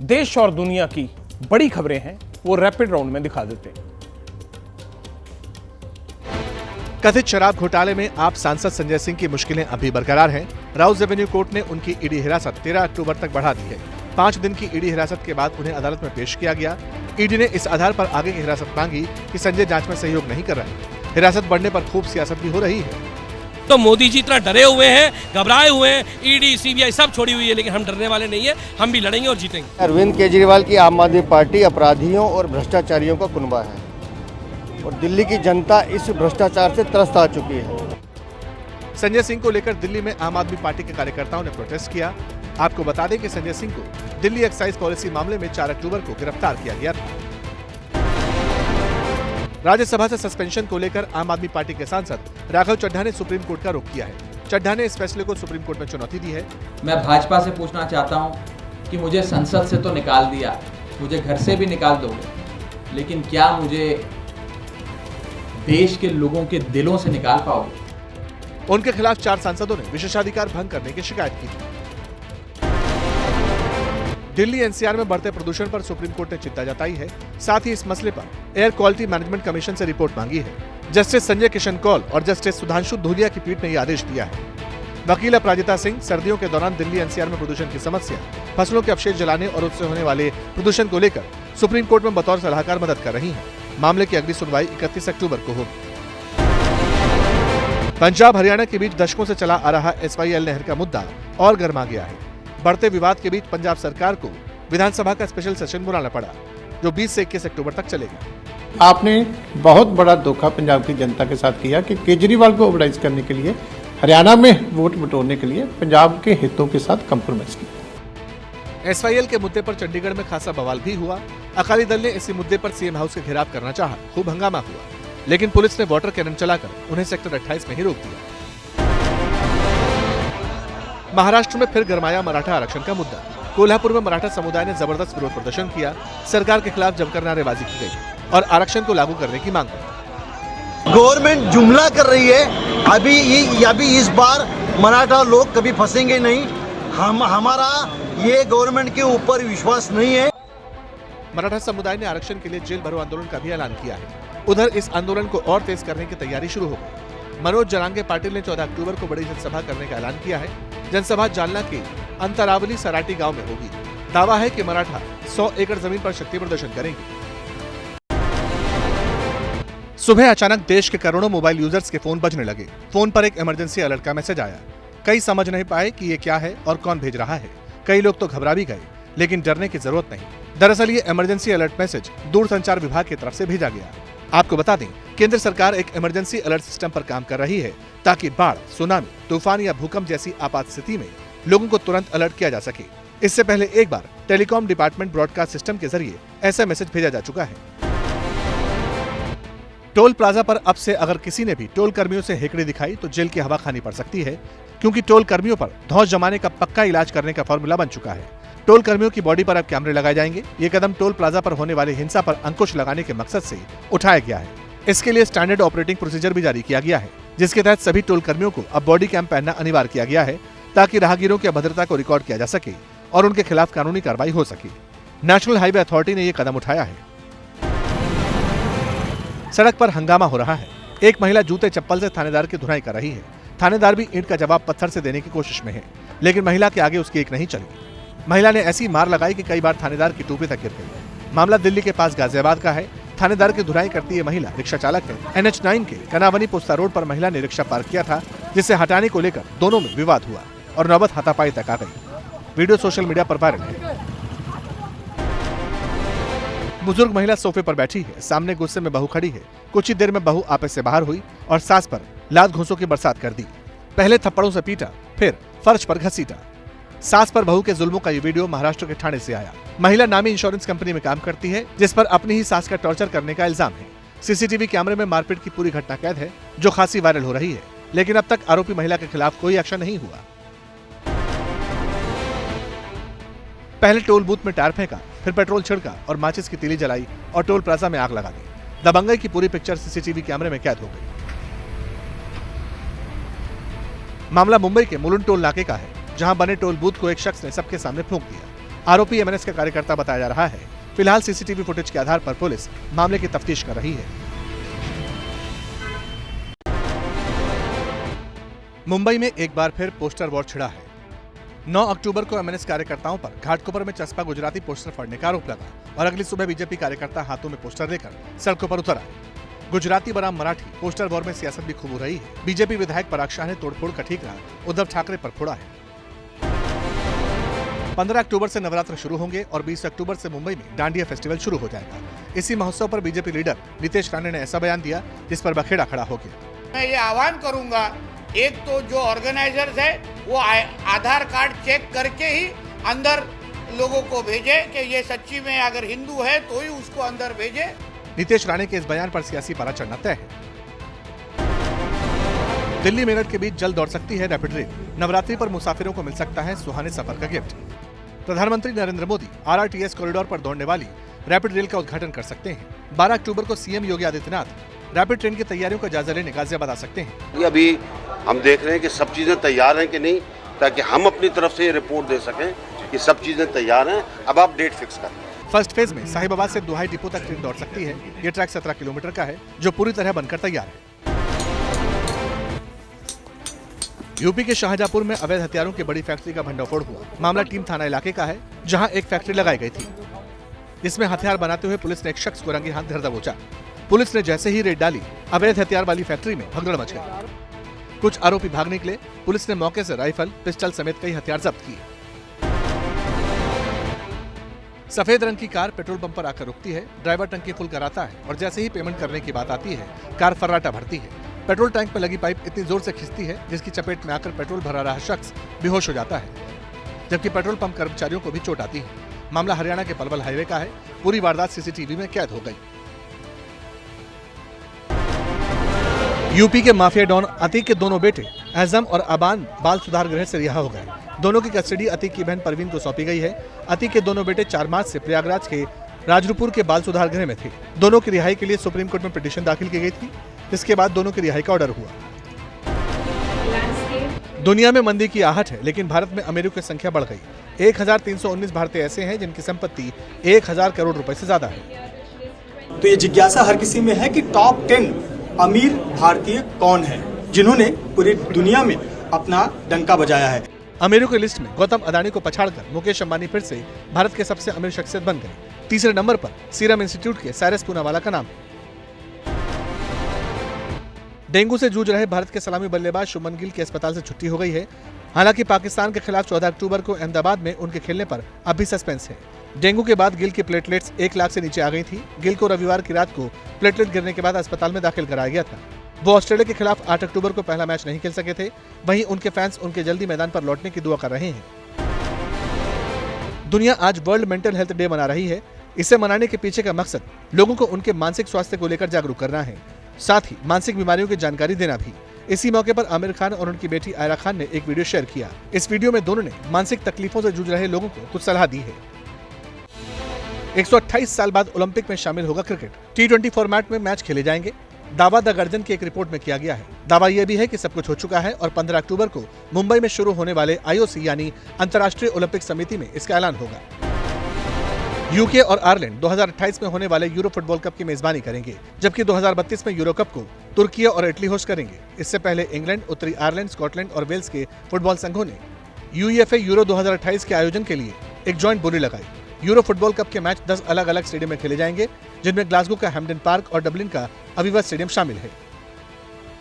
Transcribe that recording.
देश और दुनिया की बड़ी खबरें हैं वो रैपिड राउंड में दिखा देते हैं। कथित शराब घोटाले में आप सांसद संजय सिंह की मुश्किलें अभी बरकरार हैं। राउस एवेन्यू कोर्ट ने उनकी ईडी हिरासत 13 अक्टूबर तक बढ़ा दी है। 5 दिन की ईडी हिरासत के बाद उन्हें अदालत में पेश किया गया। ईडी ने इस आधार पर आगे की हिरासत मांगी कि संजय जांच में सहयोग नहीं कर रहे। हिरासत बढ़ने पर खूब सियासत भी हो रही है। तो मोदी जी इतना डरे हुए हैं, घबराए हुए हैं, ईडी सीबीआई सब छोड़ी हुई है, लेकिन हम डरने वाले नहीं है। हम भी लड़ेंगे और जीतेंगे। अरविंद केजरीवाल की आम आदमी पार्टी अपराधियों और भ्रष्टाचारियों का कुनबा है और दिल्ली की जनता इस भ्रष्टाचार से त्रस्त आ चुकी है। संजय सिंह को लेकर दिल्ली में आम आदमी पार्टी के कार्यकर्ताओं ने प्रोटेस्ट किया। आपको बता दें कि संजय सिंह को दिल्ली एक्साइज पॉलिसी मामले में 4 अक्टूबर को गिरफ्तार किया गया था। राज्यसभा से सस्पेंशन को लेकर आम आदमी पार्टी के सांसद राघव चड्ढा ने सुप्रीम कोर्ट का रुख किया है। चड्ढा ने इस फैसले को सुप्रीम कोर्ट में चुनौती दी है। मैं भाजपा से पूछना चाहता हूं कि मुझे संसद से तो निकाल दिया, मुझे घर से भी निकाल दोगे, लेकिन क्या मुझे देश के लोगों के दिलों से निकाल पाओगे? उनके खिलाफ 4 सांसदों ने विशेषाधिकार भंग करने की शिकायत की थी। दिल्ली एनसीआर में बढ़ते प्रदूषण पर सुप्रीम कोर्ट ने चिंता जताई है। साथ ही इस मसले पर एयर क्वालिटी मैनेजमेंट कमीशन से रिपोर्ट मांगी है। जस्टिस संजय किशन कौल और जस्टिस सुधांशु धूलिया की पीठ ने यह आदेश दिया है। वकील अपराजिता सिंह सर्दियों के दौरान दिल्ली एनसीआर में प्रदूषण की समस्या, फसलों के अवशेष जलाने और उससे होने वाले प्रदूषण को लेकर सुप्रीम कोर्ट में बतौर सलाहकार मदद कर रही है। मामले की अगली सुनवाई 31 अक्टूबर को होगी। पंजाब हरियाणा के बीच दशकों से चला आ रहा SYL नहर का मुद्दा और गर्मा गया है। बढ़ते विवाद के बीच पंजाब सरकार को विधानसभा का स्पेशल सेशन बुलाना पड़ा, जो 20 से 21 अक्टूबर तक चलेगा। आपने बहुत बड़ा धोखा पंजाब की जनता के साथ किया कि केजरीवाल को ओवरराइज करने के लिए, हरियाणा में वोट बटोरने के लिए पंजाब के हितों के साथ कंप्रोमाइज किया। SYL के मुद्दे पर चंडीगढ़ में खासा बवाल भी हुआ। अकाली दल ने इसी मुद्दे पर सीएम हाउस के घेराव करना चाहा, खूब हंगामा हुआ, लेकिन पुलिस ने वाटर कैनन चलाकर उन्हें सेक्टर 28 में ही रोक दिया। महाराष्ट्र में फिर गरमाया मराठा आरक्षण का मुद्दा। कोल्हापुर में मराठा समुदाय ने जबरदस्त विरोध प्रदर्शन किया। सरकार के खिलाफ जमकर नारेबाजी की गई और आरक्षण को लागू करने की मांग की। गवर्नमेंट जुमला कर रही है। अभी इस बार मराठा लोग कभी फंसेंगे नहीं। हमारा ये गवर्नमेंट के ऊपर विश्वास नहीं है। मराठा समुदाय ने आरक्षण के लिए जेल भरो आंदोलन का भी ऐलान किया है। उधर इस आंदोलन को और तेज करने की तैयारी शुरू हो गई। मनोज जरांगे पाटिल ने 14 अक्टूबर को बड़ी जनसभा करने का ऐलान किया है। जनसभा जालना के अंतरावली सराटी गांव में होगी। दावा है कि मराठा 100 एकड़ जमीन पर शक्ति प्रदर्शन करेंगे। सुबह अचानक देश के करोड़ों मोबाइल यूजर्स के फोन बजने लगे। फोन पर एक इमरजेंसी अलर्ट का मैसेज आया। कई समझ नहीं पाए कि ये क्या है और कौन भेज रहा है। कई लोग तो घबरा भी गए, लेकिन डरने की जरूरत नहीं। दरअसल ये इमरजेंसी अलर्ट मैसेज दूरसंचार विभाग की तरफ से भेजा गया। आपको बता दें, केंद्र सरकार एक इमरजेंसी अलर्ट सिस्टम पर काम कर रही है ताकि बाढ़, सुनामी, तूफान या भूकंप जैसी आपात स्थिति में लोगों को तुरंत अलर्ट किया जा सके। इससे पहले एक बार टेलीकॉम डिपार्टमेंट ब्रॉडकास्ट सिस्टम के जरिए ऐसा मैसेज भेजा जा चुका है। टोल प्लाजा पर अब से अगर किसी ने भी टोल कर्मियों से हेकड़ी दिखाई तो जेल की हवा खानी पड़ सकती है, क्योंकि टोल कर्मियों पर धौंस जमाने का पक्का इलाज करने का फॉर्मूला बन चुका है। टोल कर्मियों की बॉडी पर अब कैमरे लगाए जाएंगे। ये कदम टोल प्लाजा पर होने वाली हिंसा पर अंकुश लगाने के मकसद से उठाया गया है। इसके लिए स्टैंडर्ड ऑपरेटिंग प्रोसीजर भी जारी किया गया है, जिसके तहत सभी टोल कर्मियों को अब बॉडी कैम पहनना अनिवार्य किया गया है, ताकि राहगीरों की अभद्रता को रिकॉर्ड किया जा सके और उनके खिलाफ कानूनी कार्रवाई हो सके। नेशनल हाईवे अथॉरिटी ने यह कदम उठाया है। सड़क पर हंगामा हो रहा है। एक महिला जूते चप्पल से थानेदार की धुनाई कर रही है। थानेदार भी ईंट का जवाब पत्थर से देने की कोशिश में है, लेकिन महिला के आगे उसकी एक नहीं चली। महिला ने ऐसी मार लगाई कि कई बार थानेदार की टोपी तक गिर गई। मामला दिल्ली के पास गाजियाबाद का है। थानेदार की धुनाई करती ये महिला रिक्शा चालक है। NH9 के कनावनी पोस्ता रोड पर महिला ने रिक्शा पार्क किया था, जिसे हटाने को लेकर दोनों में विवाद हुआ और नौबत हाथापाई तक आ गई। वीडियो सोशल मीडिया पर वायरल है। बुजुर्ग महिला सोफे पर बैठी है। सामने गुस्से में बहू खड़ी है। कुछ ही देर में बहू आपस से बाहर हुई और सास पर लात घूंसों की बरसात कर दी। पहले थप्पड़ों से पीटा, फिर फर्श पर घसीटा। सास पर बहू के जुल्मों का ये वीडियो महाराष्ट्र के ठाणे से आया। महिला नामी इंश्योरेंस कंपनी में काम करती है, जिस पर अपनी ही सास का टॉर्चर करने का इल्जाम है। सीसीटीवी कैमरे में मारपीट की पूरी घटना कैद है, जो खासी वायरल हो रही है, लेकिन अब तक आरोपी महिला के खिलाफ कोई एक्शन नहीं हुआ। पहले टोल बूथ में टायर फेंका, फिर पेट्रोल छिड़का और माचिस की तीली जलाई और टोल प्लाजा में आग लगा दी। दबंगई की पूरी पिक्चर सीसीटीवी कैमरे में कैद हो गई। मामला मुंबई के मुलुंड टोल नाके का है, जहां बने टोल बूथ को एक शख्स ने सबके सामने फूंक दिया। आरोपी एमएनएस का कार्यकर्ता बताया जा रहा है। फिलहाल सीसीटीवी फुटेज के आधार पर पुलिस मामले की तफ्तीश कर रही है। मुंबई में एक बार फिर पोस्टर वॉर छिड़ा है। 9 अक्टूबर को एमएनएस कार्यकर्ताओं पर घाटकोपर में चस्पा गुजराती पोस्टर फाड़ने का आरोप लगा और अगली सुबह बीजेपी कार्यकर्ता हाथों में पोस्टर लेकर सड़कों पर उतर आए। गुजराती बनाम मराठी पोस्टर वॉर में सियासत भी खूब हो रही है। बीजेपी विधायक पराग शाह ने तोड़फोड़ का ठीकरा उद्धव ठाकरे पर फोड़ा है। 15 अक्टूबर से नवरात्र शुरू होंगे और 20 अक्टूबर से मुंबई में डांडिया फेस्टिवल शुरू हो जाएगा। इसी महोत्सव पर बीजेपी लीडर नीतीश राणे ने ऐसा बयान दिया जिस पर बखेड़ा खड़ा हो गया। मैं ये आह्वान करूंगा, एक तो जो ऑर्गेनाइजर्स है वो आधार कार्ड चेक करके ही अंदर लोगों को भेजे कि ये सच्ची में अगर हिंदू है तो ही उसको अंदर भेजे। नीतीश राणे के इस बयान पर सियासी पारा चढ़ना तय है। दिल्ली मेरठ के बीच जल्द दौड़ सकती है रैपिड रेल। नवरात्रि पर मुसाफिरों को मिल सकता है सुहाने सफर का गिफ्ट। प्रधानमंत्री नरेंद्र मोदी आरआरटीएस कॉरिडोर पर दौड़ने वाली रैपिड रेल का उद्घाटन कर सकते हैं। 12 अक्टूबर को CM Yogi Adityanath rapid train की तैयारियों का जायजा लेने गाजियाबाद आ सकते हैं। अभी हम देख रहे हैं कि सब चीजें तैयार हैं कि नहीं, ताकि हम अपनी तरफ से ये रिपोर्ट दे सकें कि सब चीजें तैयार हैं। अब आप डेट फिक्स करें। फर्स्ट फेज में साहिबाबाद से दुहाई डिपो तक ट्रेन दौड़ सकती है। ये ट्रैक 17 किलोमीटर का है जो पूरी तरह बनकर तैयार है। यूपी के शाहजहांपुर में अवैध हथियारों की बड़ी फैक्ट्री का भंडाफोड़ हुआ। मामला टीम थाना इलाके का है जहां एक फैक्ट्री लगाई गई थी जिसमें हथियार बनाते हुए पुलिस ने एक शख्स को रंगे हाथ धर दबोचा। पुलिस ने जैसे ही रेड डाली अवैध हथियार वाली फैक्ट्री में भगदड़ मच गई। कुछ आरोपी भाग निकले। पुलिस ने मौके से राइफल, पिस्टल समेत कई हथियार जब्त किए। सफेद रंग की कार पेट्रोल पंप पर आकर रुकती है। ड्राइवर टंकी फुल कराता है और जैसे ही पेमेंट करने की बात आती है कार फर्राटा भरती है। पेट्रोल टैंक में लगी पाइप इतनी जोर से खिंचती है जिसकी चपेट में आकर पेट्रोल भरा रहा शख्स बेहोश हो जाता है, जबकि पेट्रोल पंप कर्मचारियों को भी चोट आती है। मामला हरियाणा के पलवल हाईवे का है। पूरी वारदात सीसीटीवी में कैद हो गई। यूपी के माफिया डॉन अतीक के दोनों बेटे एजम और अबान बाल सुधार गृह से रिहा हो गए। दोनों की कस्टडी अतीक की बहन परवीन को सौंपी गई है। अतीक के दोनों बेटे 4 मार्च से प्रयागराज के राजरूपुर के बाल सुधार गृह में थे। दोनों की रिहाई के लिए सुप्रीम कोर्ट में पिटीशन दाखिल की गई थी, जिसके बाद दोनों की रिहाई का ऑर्डर हुआ। दुनिया में मंदी की आहट है, लेकिन भारत में अमीरों की संख्या बढ़ गई। 1319 भारतीय ऐसे हैं जिनकी संपत्ति 1000 करोड़ रुपए से ज्यादा है। तो ये जिज्ञासा हर किसी में है कि टॉप 10 अमीर भारतीय कौन है जिन्होंने पूरी दुनिया में अपना डंका बजाया है। अमीरों की लिस्ट में गौतम अदानी को पछाड़कर मुकेश अंबानी फिर से भारत के सबसे अमीर शख्सियत बन गए। तीसरे नंबर पर सीरम इंस्टीट्यूट के साइरस पूनावाला का नाम है। डेंगू से जूझ रहे भारत के सलामी बल्लेबाज शुभमन गिल की अस्पताल से छुट्टी हो गई है। हालांकि पाकिस्तान के खिलाफ 14 अक्टूबर को अहमदाबाद में उनके खेलने पर अब भी सस्पेंस है। डेंगू के बाद गिल की प्लेटलेट्स 1 लाख से नीचे आ गई थी। गिल को रविवार की रात को प्लेटलेट गिरने के बाद अस्पताल में दाखिल कराया गया था। वो ऑस्ट्रेलिया के खिलाफ 8 अक्टूबर को पहला मैच नहीं खेल सके थे। वहीं उनके फैंस उनके जल्दी मैदान पर लौटने की दुआ कर रहे हैं। दुनिया आज वर्ल्ड मेंटल हेल्थ डे मना रही है। इसे मनाने के पीछे का मकसद लोगों को उनके मानसिक स्वास्थ्य को लेकर जागरूक करना है, साथ ही मानसिक बीमारियों की जानकारी देना भी। इसी मौके पर आमिर खान और उनकी बेटी आयरा खान ने एक वीडियो शेयर किया। इस वीडियो में दोनों ने मानसिक तकलीफों से जूझ रहे लोगों को कुछ सलाह दी है। 128 साल बाद ओलंपिक में शामिल होगा क्रिकेट। T20 फॉर्मेट में मैच खेले जाएंगे। दावा द गर्जन की एक रिपोर्ट में किया गया है। दावा यह भी है कि सब कुछ हो चुका है और 15 अक्टूबर को मुंबई में शुरू होने वाले IOC यानी अंतर्राष्ट्रीय ओलंपिक समिति में इसका ऐलान होगा। यूके और आयरलैंड 2028 में होने वाले यूरो फुटबॉल कप की मेजबानी करेंगे, जबकि 2032 में यूरो कप को तुर्की और इटली होस्ट करेंगे। इससे पहले इंग्लैंड, उत्तरी आयरलैंड, स्कॉटलैंड और वेल्स के फुटबॉल संघों ने UEFA यूरो 2028 के आयोजन के लिए एक जॉइंट बोली लगाई। यूरो फुटबॉल कप के मैच 10 अलग अलग स्टेडियम में खेले जाएंगे, जिनमें ग्लासगो का हैम्पडेन पार्क और डबलिन का अविवा स्टेडियम शामिल है।